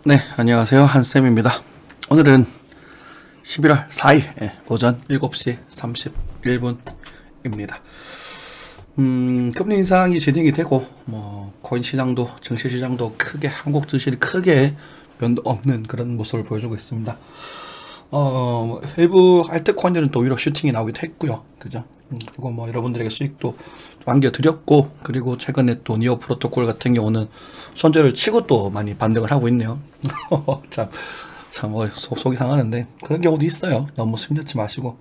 네, 안녕하세요. 한쌤입니다. 오늘은 11월 4일 오전 7시 31분입니다. 금리 인상이 진행이 되고, 코인 시장도, 증시 시장도 크게, 한국 증시는 크게 변동 없는 그런 모습을 보여주고 있습니다. 일부 알트코인들은 또 오히려 슈팅이 나오기도 했고요. 그죠? 그리고 여러분들에게 수익도 좀 안겨드렸고, 그리고 최근에 또 니오 프로토콜 같은 경우는 손절을 치고 또 많이 반등을 하고 있네요. 속이 상하는데, 그런 경우도 있어요. 너무 심려치 마시고.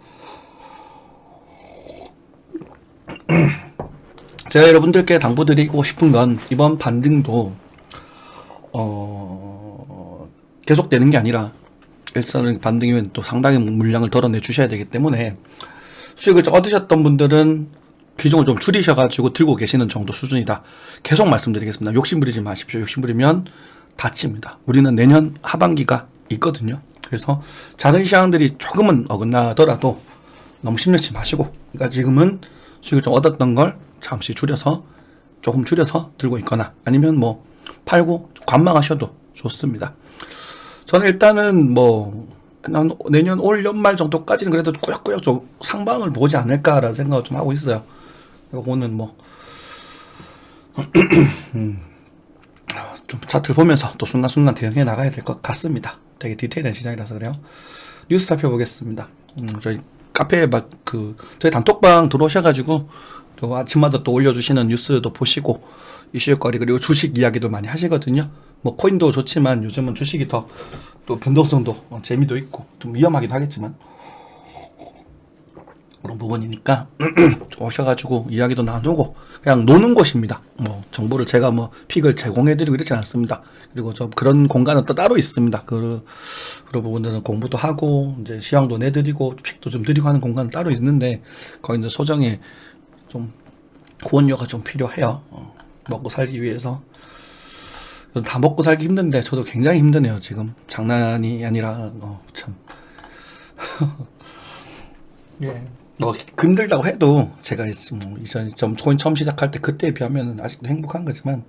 제가 여러분들께 당부드리고 싶은 건, 이번 반등도, 계속되는 게 아니라, 일선은 반등이면 또 상당히 물량을 덜어내 주셔야 되기 때문에, 수익을 좀 얻으셨던 분들은 비중을 좀 줄이셔가지고 들고 계시는 정도 수준이다. 계속 말씀드리겠습니다. 욕심 부리지 마십시오. 욕심 부리면 다칩니다. 우리는 내년 하반기가 있거든요. 그래서 작은 시장들이 조금은 어긋나더라도 너무 심려치 마시고, 그러니까 지금은 수익을 좀 얻었던 걸 잠시 조금 줄여서 들고 있거나, 아니면 팔고 관망하셔도 좋습니다. 저는 일단은 내년 올 연말 정도까지는 그래도 꾸역꾸역 좀 상방을 보지 않을까라는 생각을 좀 하고 있어요. 이거는 좀 차트를 보면서 또 순간순간 대응해 나가야 될 것 같습니다. 되게 디테일한 시장이라서 그래요. 뉴스 살펴보겠습니다. 저희 카페에 저희 단톡방 들어오셔가지고 또 아침마다 또 올려주시는 뉴스도 보시고, 이슈거리 그리고 주식 이야기도 많이 하시거든요. 코인도 좋지만 요즘은 주식이 더 또 변동성도 재미도 있고 좀 위험하기도 하겠지만 그런 부분이니까 좀 오셔가지고 이야기도 나누고 그냥 노는 곳입니다. 정보를 제가 픽을 제공해드리고 이러지 않습니다. 그리고 그런 공간은 또 따로 있습니다. 그런 부분들은 공부도 하고 이제 시황도 내드리고 픽도 좀 드리고 하는 공간은 따로 있는데, 거기 이제 소정의 좀 후원료가 좀 필요해요. 먹고 살기 위해서. 다 먹고 살기 힘든데 저도 굉장히 힘드네요. 지금 장난이 아니라 참 예. 힘들다고 해도 제가 이전 코인 처음 시작할 때 그때에 비하면 아직도 행복한 거지만,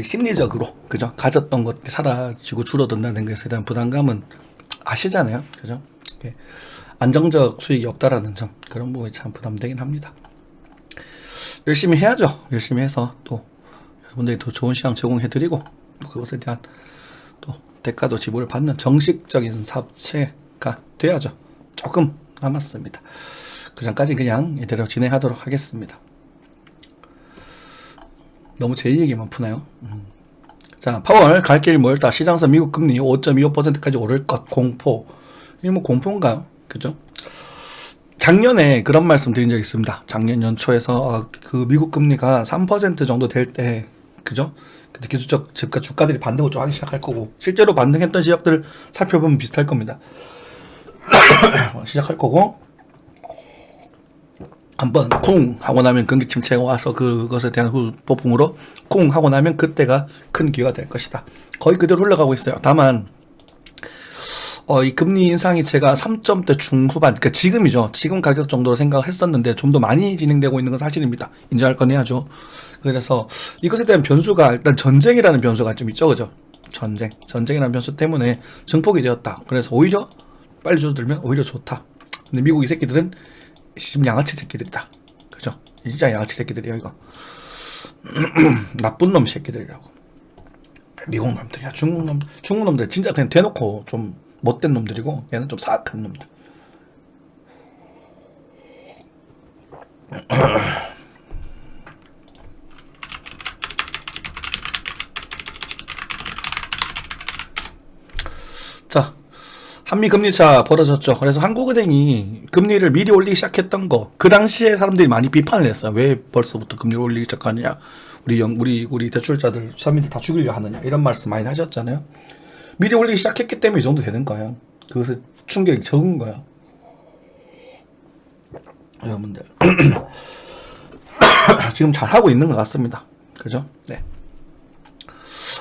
심리적으로 그죠, 가졌던 것들이 사라지고 줄어든다는 것에 대한 부담감은 아시잖아요. 그죠? 예. 안정적 수익이 없다라는 점, 그런 부분이 참 부담되긴 합니다. 열심히 해야죠. 열심히 해서 또 여러분들이 더 좋은 시장 제공해드리고, 그것에 대한 또 대가도 지불을 받는 정식적인 사업체가 돼야죠. 조금 남았습니다. 그 전까지 그냥 이대로 진행하도록 하겠습니다. 너무 제 얘기만 푸나요? 자, 파월 갈 길 멀다. 시장에서 미국 금리 5.25%까지 오를 것 공포. 이게 공포인가요? 그죠? 작년에 그런 말씀 드린 적이 있습니다. 작년 연초에서 그 미국 금리가 3% 정도 될 때, 그죠? 근데 기술적 주가들이 반등을 좀 하기 시작할 거고, 실제로 반등했던 지역들 살펴보면 비슷할 겁니다. 시작할 거고, 한번 쿵 하고 나면 경기 침체가 와서 그것에 대한 후폭풍으로 쿵 하고 나면 그때가 큰 기회가 될 것이다. 거의 그대로 흘러가고 있어요. 다만 이 금리 인상이 제가 3점대 중후반, 그러니까 지금이죠. 지금 가격 정도로 생각을 했었는데 좀 더 많이 진행되고 있는 건 사실입니다. 인정할 건 해야죠. 그래서 이것에 대한 변수가 일단 전쟁이라는 변수가 좀 있죠. 그죠? 전쟁이라는 변수 때문에 증폭이 되었다. 그래서 오히려 빨리 줄어들면 오히려 좋다. 근데 미국 이 새끼들은 지금 양아치 새끼들이다. 그죠? 진짜 양아치 새끼들이에요, 이거. 나쁜 놈 새끼들이라고. 미국 놈들이야. 중국 놈들 진짜 그냥 대놓고 좀 못된 놈들이고, 얘는 좀 사악한 놈들. 자, 한미 금리차 벌어졌죠. 그래서 한국은행이 금리를 미리 올리기 시작했던 거, 그 당시에 사람들이 많이 비판을 했어요. 왜 벌써부터 금리를 올리기 시작하느냐? 우리 대출자들, 서민들 다 죽이려 하느냐? 이런 말씀 많이 하셨잖아요. 미리 올리기 시작했기 때문에 이 정도 되는 거예요. 그것은 충격이 적은 거예요. 여러분들. 지금 잘하고 있는 것 같습니다. 그죠? 네.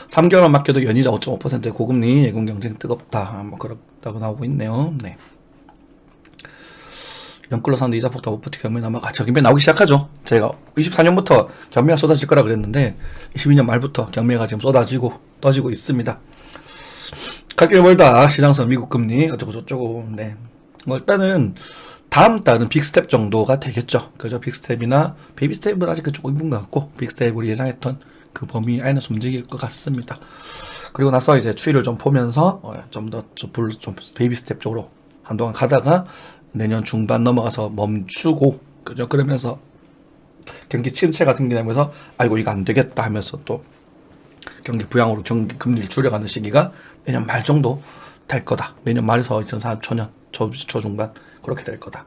3개월만 맡겨도 연이자 5.5%의 고금리, 예금 경쟁 뜨겁다. 그렇다고 나오고 있네요. 네. 연끌로 사는데 이자 폭탄 못 버티고 경매 남아가 경매 나오기 시작하죠. 제가 24년부터 경매가 쏟아질 거라 그랬는데 22년 말부터 경매가 지금 쏟아지고 떠지고 있습니다. 갈 길 멀다. 시장선 미국 금리 어쩌고 저쩌고. 네. 뭐 일단은 다음 달은 빅스텝 정도가 되겠죠. 그죠? 빅스텝이나 베이비 스텝은 아직 조금 있는 것 같고 빅스텝 우리 예상했던 그 범위 안에서 움직일 것 같습니다. 그리고 나서 이제 추이를 좀 보면서 좀 더 좀 베이비 스텝 쪽으로 한동안 가다가 내년 중반 넘어가서 멈추고 그죠? 그러면서 경기 침체가 생기면서 아이고 이거 안 되겠다 하면서 또 경기 부양으로 경기 금리를 줄여가는 시기가 내년 말 정도 될 거다. 내년 말에서 2024년 초중반 그렇게 될 거다.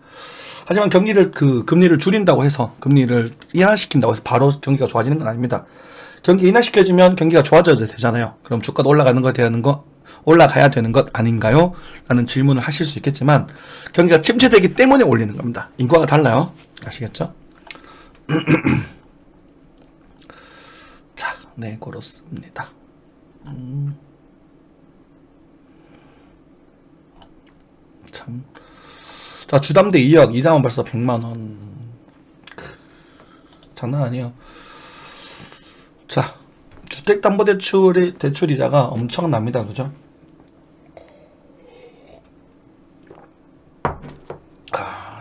하지만 금리를 줄인다고 해서 금리를 인하시킨다고 해서 바로 경기가 좋아지는 건 아닙니다. 경기 인하시켜지면 경기가 좋아져야 되잖아요. 그럼 주가도 올라가야 되는 것 아닌가요? 라는 질문을 하실 수 있겠지만 경기가 침체되기 때문에 올리는 겁니다. 인과가 달라요. 아시겠죠? 자, 네, 그렇습니다. 참. 자, 주담대 2억, 이자만 벌써 100만원. 장난 아니에요. 자, 주택담보대출 이자가 엄청납니다. 그죠?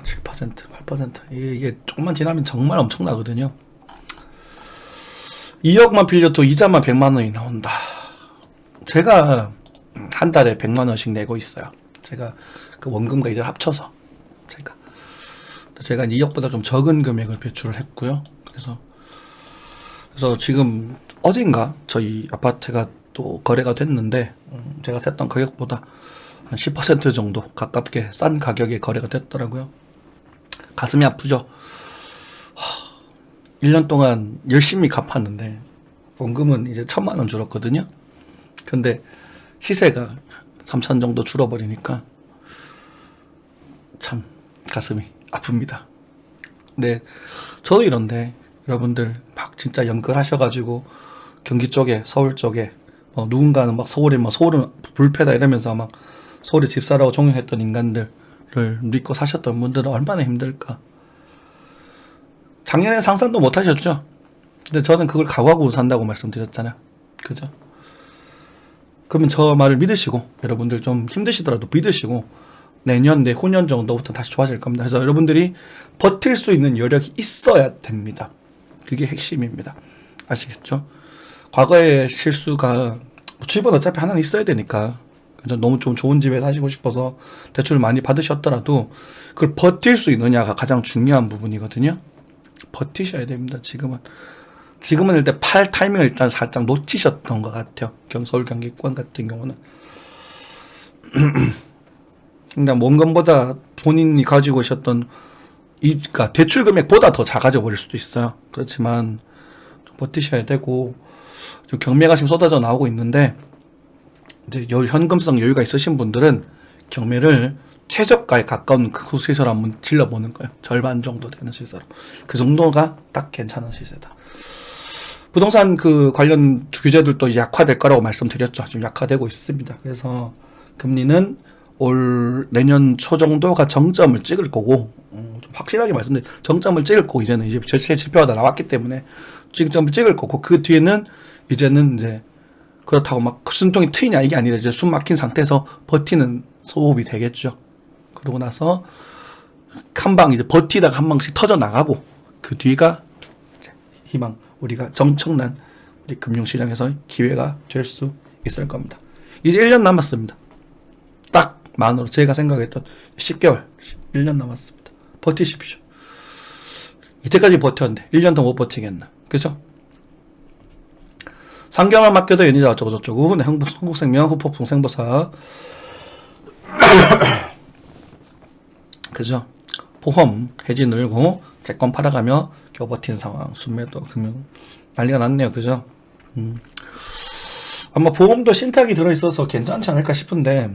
7%, 8%. 이게 조금만 지나면 정말 엄청나거든요. 2억만 빌려도 이자만 100만원이 나온다. 제가 한 달에 100만원씩 내고 있어요. 제가 그 원금과 이자를 합쳐서. 제가 2억보다 좀 적은 금액을 배출을 했고요. 그래서 지금 어젠가 저희 아파트가 또 거래가 됐는데 제가 셌던 가격보다 한 10% 정도 가깝게 싼 가격에 거래가 됐더라고요. 가슴이 아프죠. 1년 동안 열심히 갚았는데 원금은 이제 1,000만원 줄었거든요. 근데 시세가 3천 정도 줄어버리니까 참 가슴이 아픕니다. 네, 저도 이런데 여러분들 막 진짜 연끌하셔가지고 경기 쪽에 서울 쪽에 누군가는 막 서울은 불패다 이러면서 막 서울에 집 사라고 종용했던 인간들을 믿고 사셨던 분들은 얼마나 힘들까. 작년에 상상도 못 하셨죠? 근데 저는 그걸 각오하고 산다고 말씀드렸잖아요. 그죠? 그러면 저 말을 믿으시고 여러분들 좀 힘드시더라도 믿으시고 내년, 내후년 정도부터 다시 좋아질 겁니다. 그래서 여러분들이 버틸 수 있는 여력이 있어야 됩니다. 그게 핵심입니다. 아시겠죠? 과거의 실수가 집은 어차피 하나는 있어야 되니까 너무 좀 좋은 집에 사시고 싶어서 대출을 많이 받으셨더라도 그걸 버틸 수 있느냐가 가장 중요한 부분이거든요. 버티셔야 됩니다. 지금은 일단 팔 타이밍을 일단 살짝 놓치셨던 것 같아요. 서울 경기권 같은 경우는. 그러니까 원금보다 본인이 가지고 있었던 그러니까 대출 금액보다 더 작아져 버릴 수도 있어요. 그렇지만 좀 버티셔야 되고 좀 경매가 지금 쏟아져 나오고 있는데 이제 현금성 여유가 있으신 분들은 경매를 최저가에 가까운 그 시세로 한번 질러보는 거예요. 절반 정도 되는 시세로. 그 정도가 딱 괜찮은 시세다. 부동산 그 관련 규제들도 약화될 거라고 말씀드렸죠. 지금 약화되고 있습니다. 그래서 금리는 내년 초 정도가 정점을 찍을 거고, 좀 확실하게 말씀드리면 정점을 찍을 거고, 이제는 이제 전체 지표가 다 나왔기 때문에 정점을 찍을 거고, 그 뒤에는 이제는 이제 그렇다고 막 숨통이 트이냐 이게 아니라 이제 숨 막힌 상태에서 버티는 소호흡이 되겠죠. 그러고 나서 한 방 이제 버티다가 한 방씩 터져 나가고, 그 뒤가 이제 희망 우리가 엄청난 우리 금융시장에서 기회가 될 수 있을 겁니다. 이제 1년 남았습니다. 딱 만으로 제가 생각했던 10개월, 1년 남았습니다. 버티십시오. 이때까지 버텼는데 1년 더 못 버티겠나. 그죠? 상경을 맡겨도 연이자 어쩌고저쩌고. 네, 한국생명, 후폭풍 생보사. 그죠? 보험, 해지 늘고, 채권 팔아가며 겨우 버티는 상황. 순매도, 금융. 난리가 났네요. 그죠? 아마 보험도 신탁이 들어있어서 괜찮지 않을까 싶은데,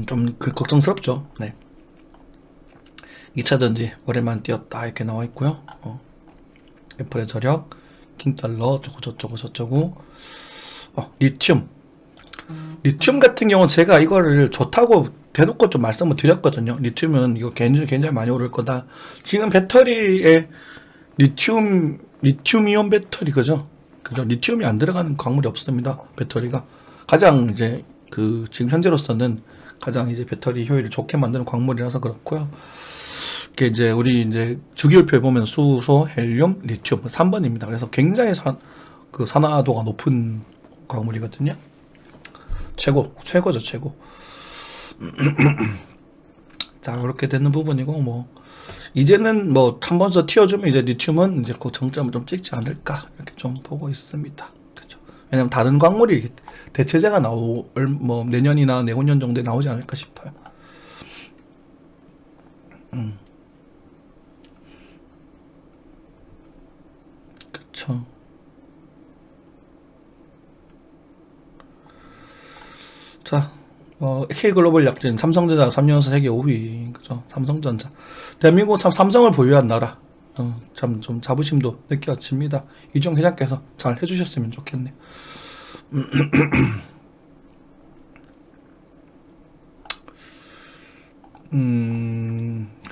좀 걱정스럽죠. 네. 2차전지 오랜만에 뛰었다 이렇게 나와 있고요. 애플의 저력, 킹달러 저쩌고 리튬 리튬 같은 경우는 제가 이거를 좋다고 대놓고 좀 말씀을 드렸거든요. 리튬은 이거 굉장히 많이 오를 거다. 지금 배터리에 리튬이온 배터리, 그죠? 리튬이 안 들어가는 광물이 없습니다. 배터리가. 가장 이제 지금 현재로서는 가장 이제 배터리 효율을 좋게 만드는 광물이라서 그렇고요. 이게 이제 우리 이제 주기율표에 보면 수소, 헬륨, 리튬 3번입니다. 그래서 굉장히 산화도가 높은 광물이거든요. 최고죠, 최고. 자, 그렇게 되는 부분이고, 뭐, 이제는 뭐, 한 번 더 튀어주면 이제 리튬은 이제 그 정점을 좀 찍지 않을까, 이렇게 좀 보고 있습니다. 그죠. 왜냐면 다른 광물이 대체제가 뭐, 내년이나 내후년 정도에 나오지 않을까 싶어요. 그쵸. 자, K글로벌 약진, 삼성전자 3년서 세계 5위, 그죠? 삼성전자. 대한민국 참 삼성을 보유한 나라. 참 좀 자부심도 느껴집니다. 이종 회장께서 잘 해주셨으면 좋겠네요.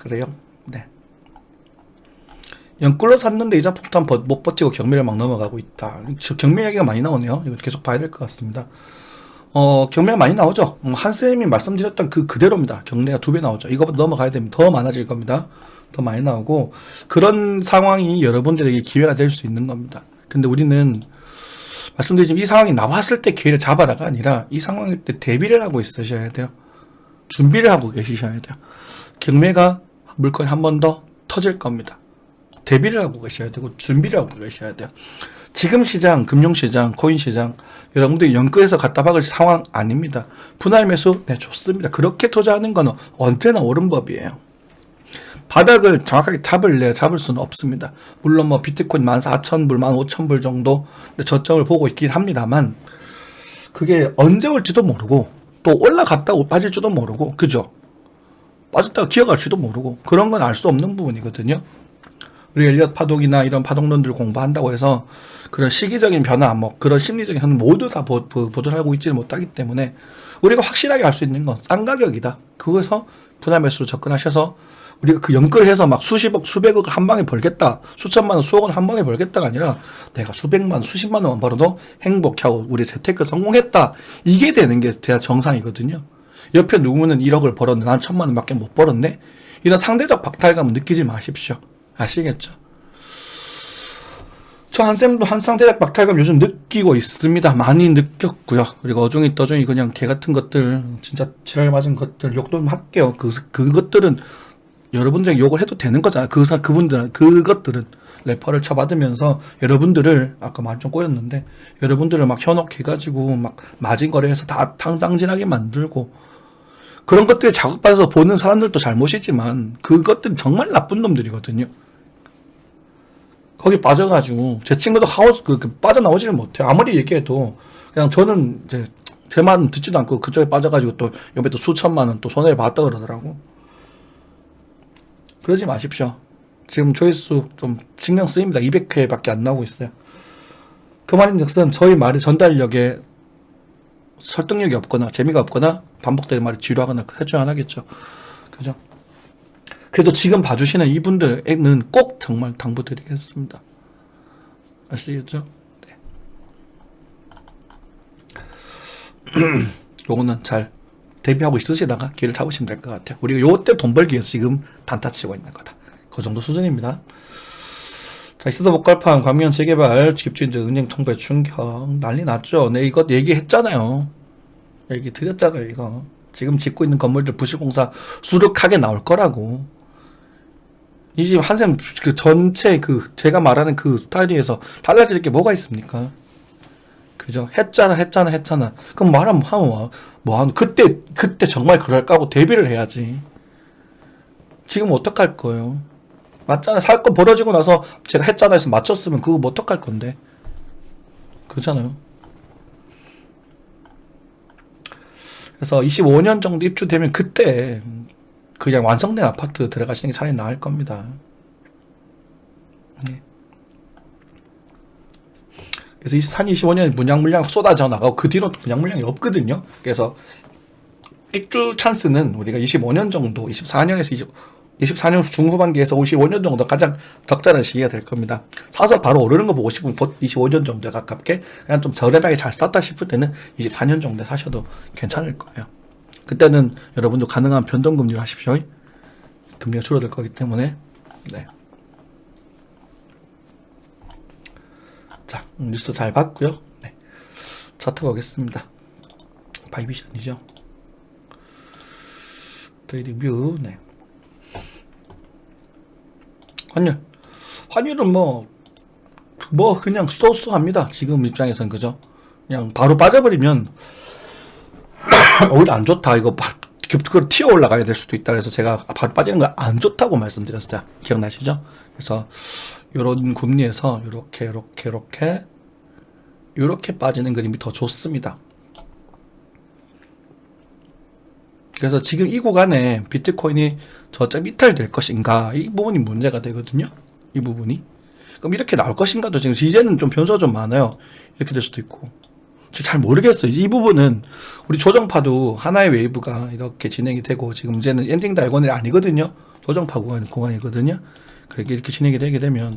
그래요? 네. 연끌로 샀는데 이자 폭탄 못 버티고 경매를 막 넘어가고 있다. 경매 얘기가 많이 나오네요. 이거 계속 봐야 될 것 같습니다. 경매가 많이 나오죠. 한쌤이 말씀드렸던 그대로입니다. 경매가 2배 나오죠. 이거보다 넘어가야 됩니다. 더 많아질 겁니다. 더 많이 나오고, 그런 상황이 여러분들에게 기회가 될 수 있는 겁니다. 근데 우리는, 말씀드리지만 이 상황이 나왔을 때 기회를 잡아라가 아니라, 이 상황일 때 대비를 하고 있으셔야 돼요. 준비를 하고 계시셔야 돼요. 경매가 물건이 한 번 더 터질 겁니다. 대비를 하고 계셔야 되고, 준비를 하고 계셔야 돼요. 지금 시장, 금융시장, 코인시장, 여러분들이 연끌해서 갖다 박을 상황 아닙니다. 분할 매수, 네, 좋습니다. 그렇게 투자하는 거는 언제나 옳은 법이에요. 바닥을 정확하게 잡을 수는 없습니다. 물론 뭐 비트코인 14,000불, 15,000불 정도 저점을 보고 있긴 합니다만, 그게 언제 올지도 모르고, 또 올라갔다고 빠질지도 모르고, 그죠? 빠졌다가 기어갈지도 모르고, 그런 건 알 수 없는 부분이거든요. 우리 엘리엇 파동이나 이런 파동론들을 공부한다고 해서 그런 시기적인 변화, 뭐 그런 심리적인 변화 모두 다 보존하고 있지는 못하기 때문에 우리가 확실하게 알 수 있는 건 싼 가격이다. 그거에서 분할 매수로 접근하셔서 우리가 그 연끌해서 막 수십억, 수백억을 한 방에 벌겠다, 수천만 원, 수억 원 한 방에 벌겠다가 아니라 내가 수백만 원, 수십만 원만 벌어도 행복하고 우리 재테크 성공했다. 이게 되는 게 대야 정상이거든요. 옆에 누구는 1억을 벌었는데 난 1,000만 원밖에 못 벌었네. 이런 상대적 박탈감을 느끼지 마십시오. 아시겠죠? 저 한쌤도 한상대적 박탈감 요즘 느끼고 있습니다. 많이 느꼈고요. 그리고 어중이 떠중이 그냥 개 같은 것들, 진짜 지랄 맞은 것들 욕도 좀 할게요. 그것들은 여러분들에게 욕을 해도 되는 거잖아요. 그분들은, 그것들은 래퍼를 쳐받으면서 여러분들을, 아까 말 좀 꼬였는데, 여러분들을 막 현혹해가지고 막 마진 거래해서 다 탕상진하게 만들고, 그런 것들에 자극받아서 보는 사람들도 잘못이지만, 그것들은 정말 나쁜 놈들이거든요. 거기 빠져가지고, 제 친구도 빠져나오지를 못해요. 아무리 얘기해도, 그냥 저는 이제, 제 말은 듣지도 않고 그쪽에 빠져가지고 또, 옆에 또 수천만 원 또 손해를 봤다 그러더라고. 그러지 마십시오. 지금 조회수 좀 신경 쓰입니다. 200회밖에 안 나오고 있어요. 그 말인즉슨 저희 말의 전달력에 설득력이 없거나 재미가 없거나 반복되는 말이 지루하거나 셋 중 하나겠죠. 그죠? 그래도 지금 봐주시는 이분들에게는 꼭 정말 당부드리겠습니다. 아시겠죠? 네. 요거는 잘 대비하고 있으시다가 기회를 잡으시면 될 것 같아요. 우리가 요때 돈 벌기 위해서 지금 단타 치고 있는 거다. 그 정도 수준입니다. 자, 이스더 복갈판, 광명 재개발, 집주인들 은행 통배 충격, 난리 났죠. 네, 이거 얘기했잖아요. 얘기 드렸잖아요, 이거. 지금 짓고 있는 건물들 부실공사 수룩하게 나올 거라고. 이 집 한샘 전체 제가 말하는 그 스타일에서 달라질 게 뭐가 있습니까? 그죠? 했잖아. 그럼 그때 정말 그럴까 하고 대비를 해야지. 지금 어떡할 거예요? 맞잖아. 사건 벌어지고 나서 제가 했잖아 해서 맞췄으면 그거 뭐 어떡할 건데. 그렇잖아요. 그래서 25년 정도 입주되면 그때 그냥 완성된 아파트 들어가시는 게 차라리 나을 겁니다. 네. 그래서 24년, 25년 분양 물량 쏟아져 나가고 그 뒤로 분양 물량이 없거든요. 그래서 입주 찬스는 우리가 25년 정도, 24년 중후반기에서 55년 정도 가장 적절한 시기가 될 겁니다. 사서 바로 오르는 거 보고 싶으면 25년 정도에 가깝게 그냥 좀 저렴하게 잘 쌌다 싶을 때는 24년 정도에 사셔도 괜찮을 거예요. 그때는 여러분도 가능한 변동금리를 하십시오. 금리가 줄어들 거기 때문에. 네. 자, 뉴스 잘 봤고요. 네. 차트 보겠습니다. 바이비션이죠. 트레이딩뷰. 네. 환율은 뭐 그냥 쏘쏘합니다. 지금 입장에선 그죠? 그냥 바로 빠져버리면 오히려 안 좋다. 이거 그걸 튀어 올라가야 될 수도 있다. 그래서 제가 바로 빠지는 거 안 좋다고 말씀드렸어요. 기억나시죠? 그래서 요런 금리에서 요렇게 빠지는 그림이 더 좋습니다. 그래서 지금 이 구간에 비트코인이 저점 이탈될 것인가, 이 부분이 문제가 되거든요. 이 부분이. 그럼 이렇게 나올 것인가도 지금 이제는 좀 변수가 좀 많아요. 이렇게 될 수도 있고. 잘 모르겠어요. 이 부분은 우리 조정파도 하나의 웨이브가 이렇게 진행이 되고 지금 이제는 엔딩 달고는 아니거든요. 조정파 구간이거든요. 그렇게 이렇게 진행이 되게 되면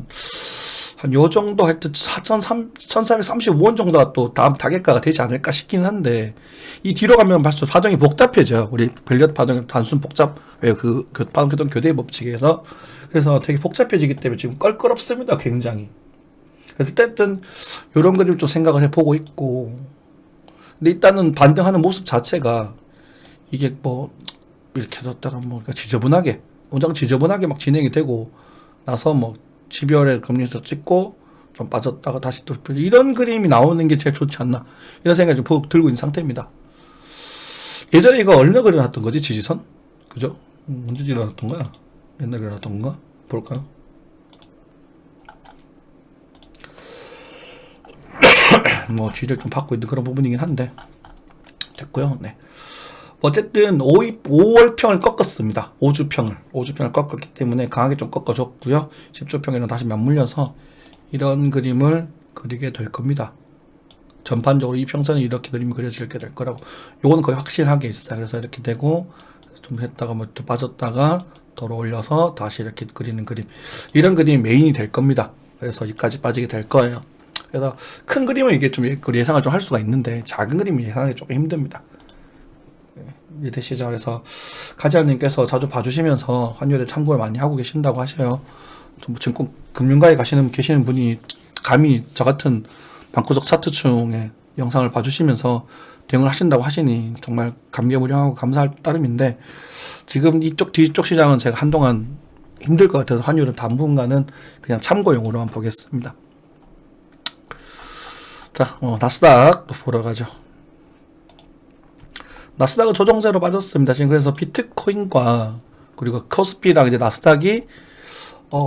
한 요 정도 할 때 1335원 정도가 또 다음 타겟가가 되지 않을까 싶긴 한데, 이 뒤로 가면 벌써 파동이 복잡해져요. 우리 벨리엇 파동이 단순 파동 교대 법칙에서. 그래서 되게 복잡해지기 때문에 지금 껄끄럽습니다. 굉장히. 그래서 어쨌든 요런 그림 좀 생각을 해보고 있고, 근데 일단은 반등하는 모습 자체가 이게 뭐 이렇게 뒀다가 뭐 지저분하게 막 진행이 되고 나서 뭐 12월에 금리에서 찍고 좀 빠졌다가 다시 또 이런 그림이 나오는 게 제일 좋지 않나, 이런 생각이 좀 들고 있는 상태입니다. 예전에 이거 얼마 그려놨던 거지? 지지선? 그죠? 언제 그려놨던 거야? 옛날에 그려놨던 건가? 볼까요? 뭐 지지를 좀 받고 있는 그런 부분이긴 한데 됐고요. 네. 어쨌든 5월평을 꺾었습니다. 5주평을 꺾었기 때문에 강하게 좀 꺾어줬고요. 10주평에는 다시 맞물려서 이런 그림을 그리게 될 겁니다. 전반적으로 이 평선이 이렇게 그림이 그려지게 될 거라고, 요거는 거의 확실하게 있어요. 그래서 이렇게 되고 좀 했다가 뭐 또 빠졌다가 돌아올려서 다시 이렇게 그리는 그림, 이런 그림이 메인이 될 겁니다. 그래서 여기까지 빠지게 될 거예요. 그래서 큰 그림은 이게 좀 예상을 좀 할 수가 있는데 작은 그림이 예상하기 조금 힘듭니다. 이해되시죠? 그래서 가지아님께서 자주 봐주시면서 환율에 참고를 많이 하고 계신다고 하셔요. 지금 금융가에 계시는 분이 감히 저 같은 방구석 차트충의 영상을 봐주시면서 대응을 하신다고 하시니 정말 감개무량하고 감사할 따름인데, 지금 뒤쪽 시장은 제가 한동안 힘들 것 같아서 환율은 당분간은 그냥 참고용으로만 보겠습니다. 자, 나스닥 또 보러 가죠. 나스닥은 조정세로 빠졌습니다. 지금 그래서 비트코인과 그리고 코스피랑 이제 나스닥이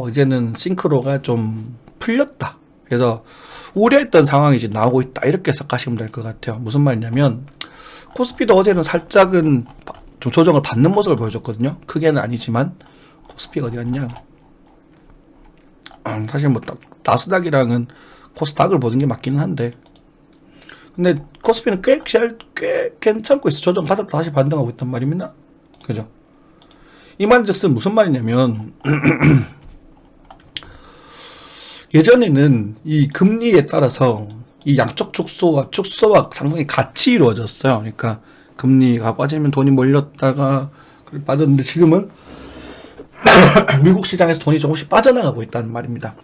이제는 싱크로가 좀 풀렸다. 그래서 우려했던 상황이 이제 나오고 있다. 이렇게 해석하시면 될 것 같아요. 무슨 말이냐면 코스피도 어제는 살짝은 좀 조정을 받는 모습을 보여줬거든요. 크게는 아니지만. 코스피가 어디 갔냐? 사실 뭐 나스닥이랑은 코스닥을 보는 게 맞기는 한데, 근데 코스피는 꽤 괜찮고 있어. 조정 받았다 다시 반등하고 있단 말입니다. 그죠? 이 말인즉슨 무슨 말이냐면 예전에는 이 금리에 따라서 이 양적 축소와 상승이 같이 이루어졌어요. 그러니까 금리가 빠지면 돈이 몰렸다가 빠졌는데, 지금은 미국 시장에서 돈이 조금씩 빠져나가고 있다는 말입니다.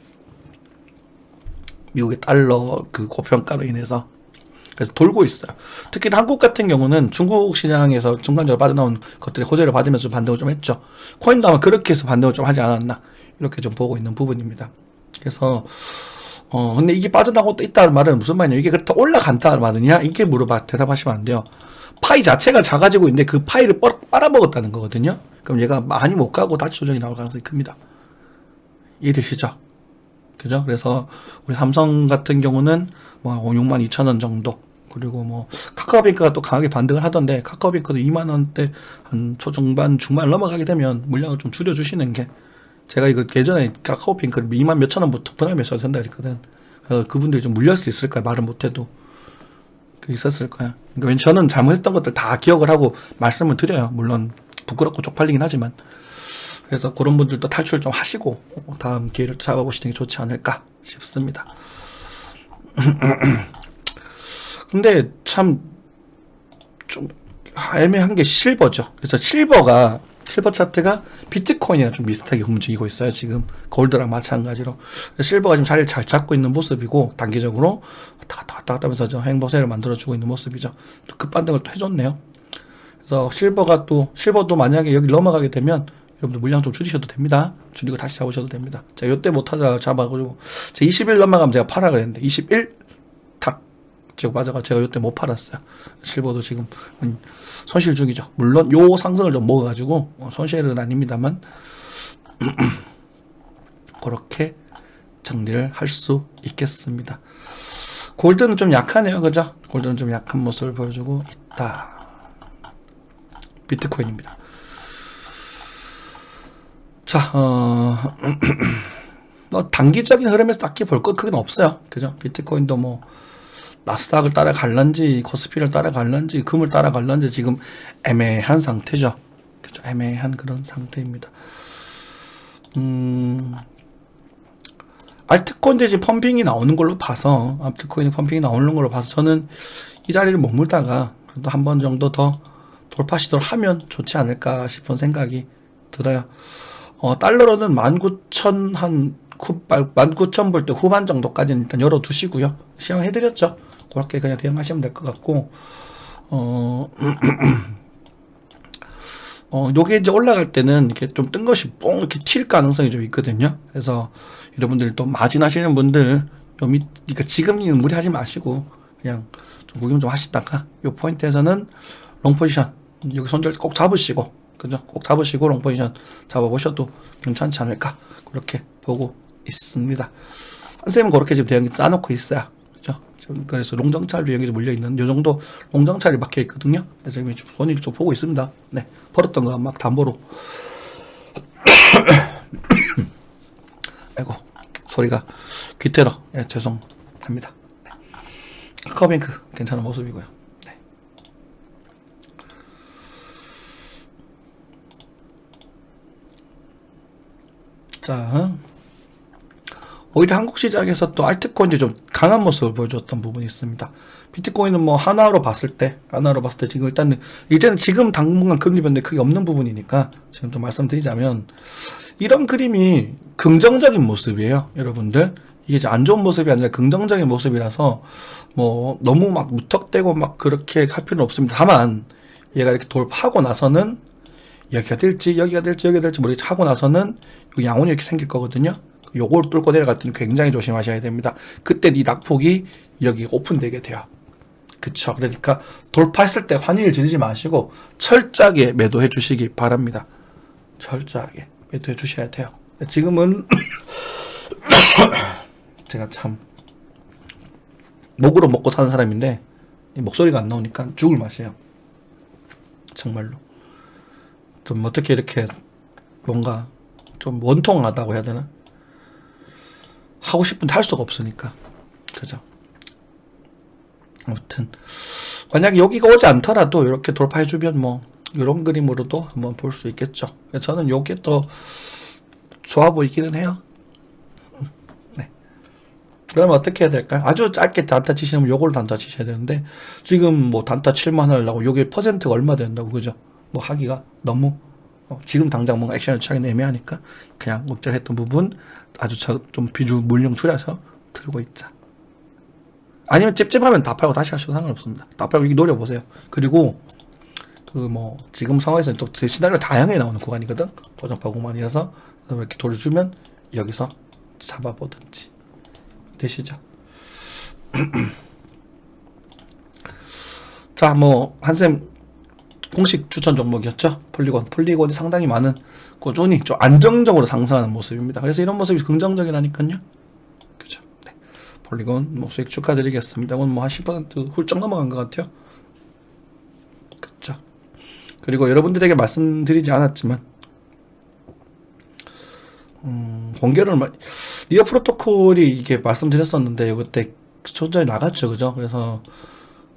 미국의 달러 그 고평가로 인해서. 그래서 돌고 있어요. 특히 한국 같은 경우는 중국 시장에서 중간적으로 빠져나온 것들이 호재를 받으면서 반등을 좀 했죠. 코인도 아마 그렇게 해서 반등을 좀 하지 않았나, 이렇게 좀 보고 있는 부분입니다. 그래서 근데 이게 빠져나가고 있다는 말은 무슨 말이냐, 이게 그렇다 올라간다는 말이냐, 이게 대답하시면 안 돼요. 파이 자체가 작아지고 있는데 그 파이를 빨아먹었다는 거거든요. 그럼 얘가 많이 못 가고 다시 조정이 나올 가능성이 큽니다. 이해되시죠? 그죠? 그래서 우리 삼성 같은 경우는 뭐 62,000원 정도, 그리고 뭐 카카오뱅크가 또 강하게 반등을 하던데, 카카오뱅크도 2만원대 한 초중반 중반을 넘어가게 되면 물량을 좀 줄여주시는 게, 제가 이거 예전에 카카오뱅크를 2만 몇천원부터 분할 매수해도 된다 그랬거든. 그분들이 좀 물릴 수 있을 거야. 말을 못해도. 있었을 거야. 그러니까 왠지 저는 잘못했던 것들 다 기억을 하고 말씀을 드려요. 물론 부끄럽고 쪽팔리긴 하지만. 그래서 그런 분들도 탈출 좀 하시고 다음 기회를 잡아보시는 게 좋지 않을까 싶습니다. 근데 참 좀 애매한 게 실버죠. 그래서 실버 차트가 비트코인이랑 좀 비슷하게 움직이고 있어요. 지금 골드랑 마찬가지로 실버가 지금 자리를 잘 잡고 있는 모습이고 단기적으로 왔다 갔다 하면서 저 행보세를 만들어주고 있는 모습이죠. 또 급반등을 또 해줬네요. 그래서 실버도 만약에 여기 넘어가게 되면 여러분들 물량 좀 줄이셔도 됩니다. 줄이고 다시 잡으셔도 됩니다. 제가 요때 못하다 잡아가지고 제가 20일 넘어가면 제가 팔아 그랬는데 21 탁 제가 맞아가 제가 요때 못 팔았어요. 실버도 지금 손실 중이죠. 물론 요 상승을 좀 먹어가지고 손실은 아닙니다만 그렇게 정리를 할 수 있겠습니다. 골드는 좀 약하네요. 그죠? 골드는 좀 약한 모습을 보여주고 있다. 비트코인입니다. 자, 단기적인 흐름에서 딱히 볼 것 크게는 없어요. 그죠? 비트코인도 뭐 나스닥을 따라갈런지 코스피를 따라갈런지 금을 따라갈런지 지금 애매한 상태죠. 그죠? 애매한 그런 상태입니다. 알트코인들이 지금 펌핑이 나오는 걸로 봐서 저는 이 자리를 머물다가 그래도 한 번 정도 더 돌파 시도를 하면 좋지 않을까 싶은 생각이 들어요. 달러로는 19,000불대 후반 정도까지는 일단 열어두시고요. 시향해드렸죠. 그렇게 그냥 대응하시면 될 것 같고, 요게 이제 올라갈 때는 이렇게 좀 뜬 것이 뽕 이렇게 튈 가능성이 좀 있거든요. 그래서 여러분들 또 마진하시는 분들, 그러니까 지금은 무리하지 마시고, 그냥 좀 구경 좀 하시다가, 요 포인트에서는 롱포지션, 여기 손절 꼭 잡으시고, 그죠? 꼭 잡으시고 롱포지션 잡아보셔도 괜찮지 않을까. 그렇게 보고 있습니다. 한쌤은 그렇게 지금 대응이 짜놓고 있어요. 그죠? 지금 그래서 롱정찰 유형이 물려있는 요 정도 롱정찰이 막혀 있거든요. 그래서 지금 손익을 좀 보고 있습니다. 네. 벌었던 거 막 담보로. 아이고, 소리가 귀태러. 예, 죄송합니다. 네. 커뱅크 괜찮은 모습이고요. 네. 자, 오히려 한국 시장에서 또 알트코인이 좀 강한 모습을 보여줬던 부분이 있습니다. 비트코인은 뭐 하나로 봤을 때 지금 일단은 이제는 지금 당분간 금리 변동이 크게 없는 부분이니까 지금 좀 말씀드리자면 이런 그림이 긍정적인 모습이에요, 여러분들. 이게 이제 안 좋은 모습이 아니라 긍정적인 모습이라서 뭐 너무 막 무턱대고 막 그렇게 할 필요는 없습니다. 다만 얘가 이렇게 돌파하고 나서는 여기가 될지 모르겠지 하고 나서는 여기 양온이 이렇게 생길 거거든요. 요걸 뚫고 내려갈 때는 굉장히 조심하셔야 됩니다. 그때 이 낙폭이 여기 오픈되게 돼요. 그쵸. 그러니까 돌파했을 때 환희를 지르지 마시고 철저하게 매도해 주시기 바랍니다. 철저하게 매도해 주셔야 돼요. 지금은 제가 참 목으로 먹고 사는 사람인데 목소리가 안 나오니까 죽을 맛이에요. 정말로. 좀 어떻게 이렇게 뭔가 좀 원통하다고 해야 되나? 하고 싶은데 할 수가 없으니까. 그죠? 아무튼 만약에 여기가 오지 않더라도 이렇게 돌파해주면 뭐 이런 그림으로도 한번 볼 수 있겠죠. 저는 요게 또 좋아 보이기는 해요. 네. 그러면 어떻게 해야 될까요? 아주 짧게 단타 치시면 요걸 단타 치셔야 되는데 지금 뭐 단타 7만 하려고 요게 퍼센트가 얼마 된다고 그죠? 뭐 하기가 너무 지금 당장 뭔가 액션을 취하기는 애매하니까 그냥 목절했던 부분 아주 좀 비중 물량 줄여서 들고 있자. 아니면 찝찝하면 다 팔고 다시 하셔도 상관없습니다. 다 팔고 이게 노려보세요. 그리고 그 뭐 지금 상황에서는 또 시나리오 다양하게 나오는 구간이거든. 도전파 구간이라서 이렇게 돌려주면 여기서 잡아보든지 되시죠. 자, 뭐 한쌤 공식 추천 종목이었죠. 폴리곤이 상당히 많은 꾸준히 좀 안정적으로 상승하는 모습입니다. 그래서 이런 모습이 긍정적이라니까요. 그죠? 네. 폴리곤 뭐 수익 축하드리겠습니다. 오늘 뭐 한 10% 훌쩍 넘어간 것 같아요. 그죠? 그리고 여러분들에게 말씀드리지 않았지만 공개를 리어 프로토콜이 이게 말씀드렸었는데 그때 손절이 나갔죠, 그죠? 그래서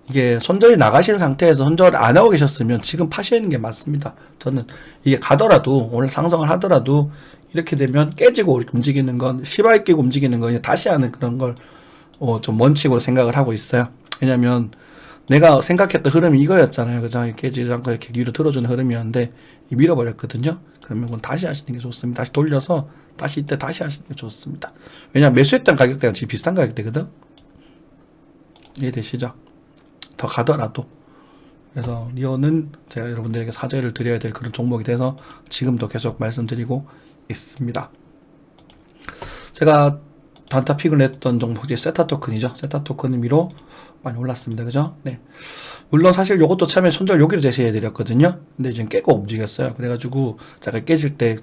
이게 손절이 나가신 상태에서 손절을 안 하고 계셨으면 지금 파시는 게 맞습니다. 저는 이게 가더라도 오늘 상승을 하더라도 이렇게 되면 깨지고 이렇게 움직이는 건 시바이 끼고 움직이는 건 다시 하는 그런 걸 좀 원칙으로 생각을 하고 있어요. 왜냐면 내가 생각했던 흐름이 이거였잖아요. 그죠? 깨지지 않고 이렇게 위로 들어주는 흐름이었는데 밀어버렸거든요. 그러면 그건 다시 하시는 게 좋습니다. 다시 돌려서 다시 이때 다시 하시는 게 좋습니다. 왜냐면 매수했던 가격대가 지금 비슷한 가격대거든. 이해되시죠? 더 가더라도. 그래서 리오는 제가 여러분들에게 사죄를 드려야 될 그런 종목이 돼서 지금도 계속 말씀드리고 있습니다. 제가 단타픽을 냈던 종목이 세타 토큰이죠. 세타 토큰은 위로 많이 올랐습니다. 그죠? 네. 물론 사실 요것도 처음에 손절 여기로 제시해 드렸거든요. 근데 지금 깨고 움직였어요. 그래가지고 제가 깨질 때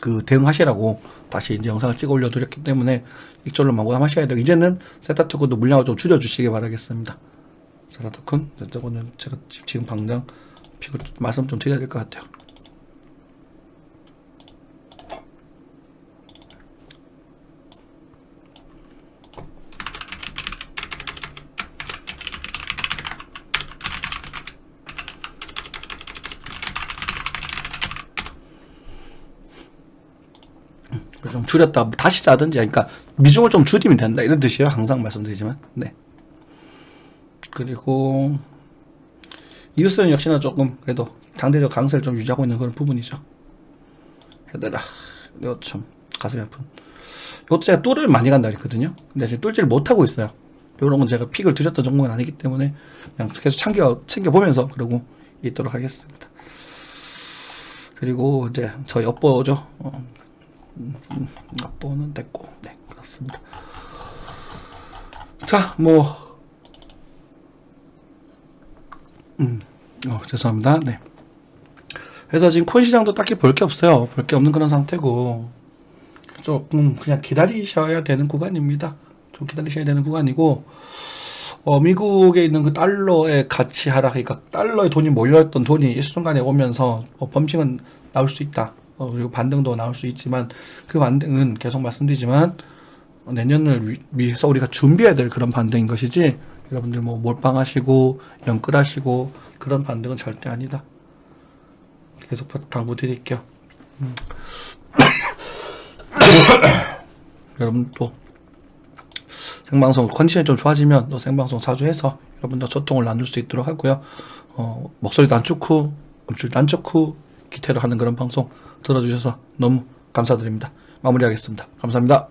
그 대응하시라고 다시 이제 영상을 찍어 올려드렸기 때문에 익절로 마무리하셔야 돼요. 이제는 세타 토큰도 물량을 좀 줄여주시기 바라겠습니다. 세타 토큰, 저거는 제가 지금 당장 픽을 말씀 좀 드려야 될 것 같아요. 좀 줄였다 다시 짜든지, 그러니까 미중을 좀 줄이면 된다 이런 뜻이에요. 항상 말씀드리지만. 네. 그리고 이웃은 역시나 조금 그래도 상대적 강세를 좀 유지하고 있는 그런 부분이죠. 얘들아, 이거 참 가슴이 아픈. 이것도 제가 뚫을 많이 간다 했거든요. 근데 지금 뚫지를 못하고 있어요. 이런 건 제가 픽을 드렸던 종목은 아니기 때문에 그냥 계속 챙겨보면서 그러고 있도록 하겠습니다. 그리고 이제 저희 업보죠. 업보는 됐고, 네, 그렇습니다. 자, 죄송합니다. 네. 그래서 지금 코인 시장도 딱히 볼 게 없어요. 볼 게 없는 그런 상태고, 조금 그냥 기다리셔야 되는 구간입니다. 좀 기다리셔야 되는 구간이고, 미국에 있는 그 달러의 가치 하락, 그러니까 달러에 돈이 몰려있던 돈이 일순간에 오면서 펌핑은 나올 수 있다. 그리고 반등도 나올 수 있지만 그 반등은 계속 말씀드리지만 내년을 위해서 우리가 준비해야 될 그런 반등인 것이지, 여러분들 뭐 몰빵하시고 영끌하시고 그런 반등은 절대 아니다. 계속 당부드릴게요. 여러분 또 생방송 컨디션이 좀 좋아지면 또 생방송 자주 해서 여러분들 소통을 나눌 수 있도록 하고요. 목소리 단축 후, 음질 단축 후 기태로 하는 그런 방송 들어주셔서 너무 감사드립니다. 마무리하겠습니다. 감사합니다.